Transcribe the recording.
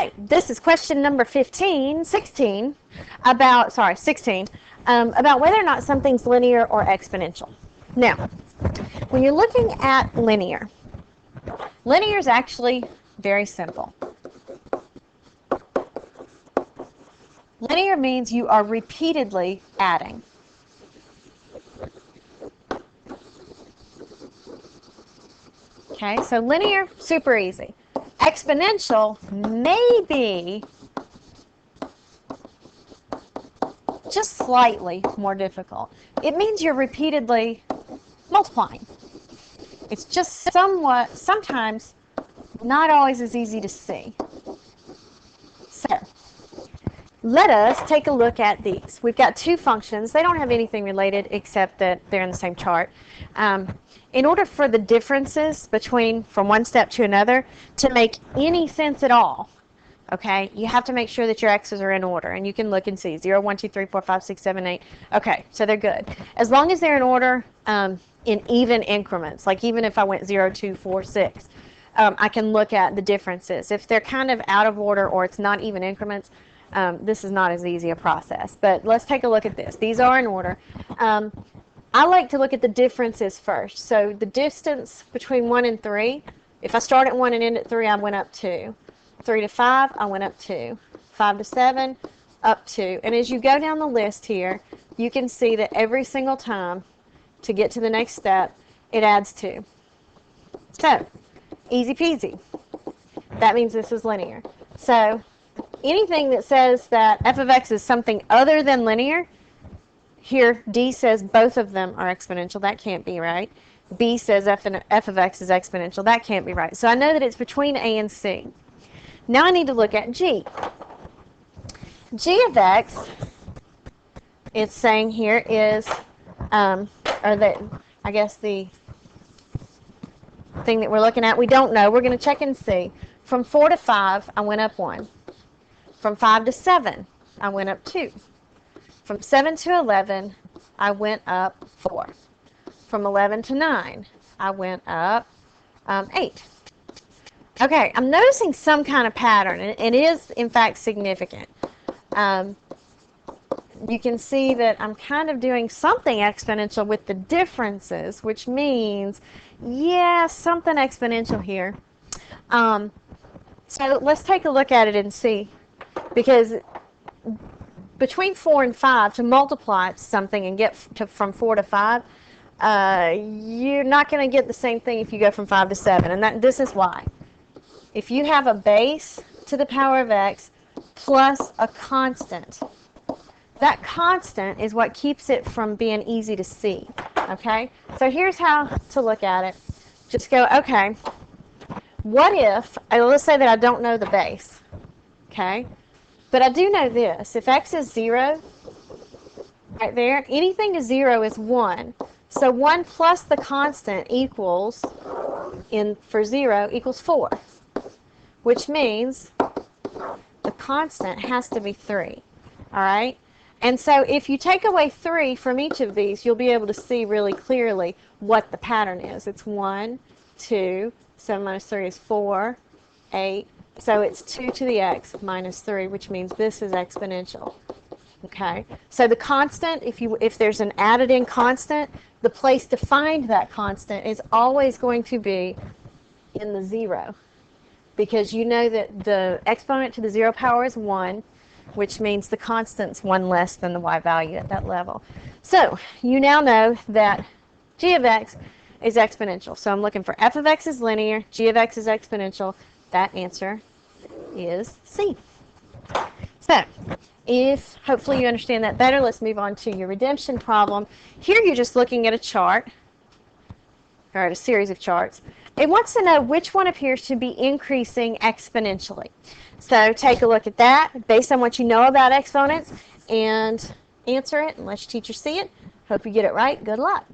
right, this is question number 16, about whether or not something's linear or exponential. Now, when you're looking at linear is actually very simple. Linear means you are repeatedly adding. Okay, so linear, super easy. Exponential may be just slightly more difficult. It means you're repeatedly multiplying. It's just sometimes not always as easy to see. So, let us take a look at these. We've got two functions. They don't have anything related except that they're in the same chart. In order for the differences from one step to another to make any sense at all, okay, you have to make sure that your x's are in order. And you can look and see 0, 1, 2, 3, 4, 5, 6, 7, 8. Okay, so they're good. As long as they're in order in even increments, like even if I went 0, 2, 4, 6, I can look at the differences. If they're kind of out of order or it's not even increments, this is not as easy a process. But let's take a look at this. These are in order. I like to look at the differences first. So the distance between 1 and 3, if I start at 1 and end at 3, I went up 2. 3 to 5, I went up 2. 5 to 7, up 2. And as you go down the list here, you can see that every single time to get to the next step, it adds 2. So, easy peasy. That means this is linear. So, anything that says that f of x is something other than linear, here D says both of them are exponential. That can't be right. B says f of x is exponential. That can't be right. So I know that it's between A and C. Now I need to look at G. G of x, it's saying here is, I guess the thing that we're looking at, we don't know. We're going to check and see. From 4 to 5, I went up 1. From 5 to 7, I went up 2. From 7 to 11, I went up 4. From 11 to 9, I went up 8. Okay, I'm noticing some kind of pattern, and it is, in fact, significant. You can see that I'm kind of doing something exponential with the differences, which means, yeah, something exponential here. So let's take a look at it and see. Because between 4 and 5, to multiply something and get from 4 to 5, you're not going to get the same thing if you go from 5 to 7. And this is why. If you have a base to the power of x plus a constant, that constant is what keeps it from being easy to see. Okay? So here's how to look at it. Just go, okay, what if, let's say that I don't know the base. Okay? But I do know this. If x is 0, right there, anything to 0 is 1. So 1 plus the constant equals, for 0, equals 4. Which means the constant has to be 3. All right? And so if you take away 3 from each of these, you'll be able to see really clearly what the pattern is. It's 1, 2, 7 minus 3 is 4, 8. So it's 2 to the x minus 3, which means this is exponential. Okay? So the constant, if there's an added in constant, the place to find that constant is always going to be in the 0. Because you know that the exponent to the 0 power is 1, which means the constant's 1 less than the y value at that level. So you now know that g of x is exponential. So I'm looking for f of x is linear, g of x is exponential. That answer is C. So if hopefully you understand that better, let's move on to your redemption problem. Here you're just looking at a chart, or at a series of charts. It wants to know which one appears to be increasing exponentially. So take a look at that based on what you know about exponents and answer it and let your teacher see it. Hope you get it right. Good luck.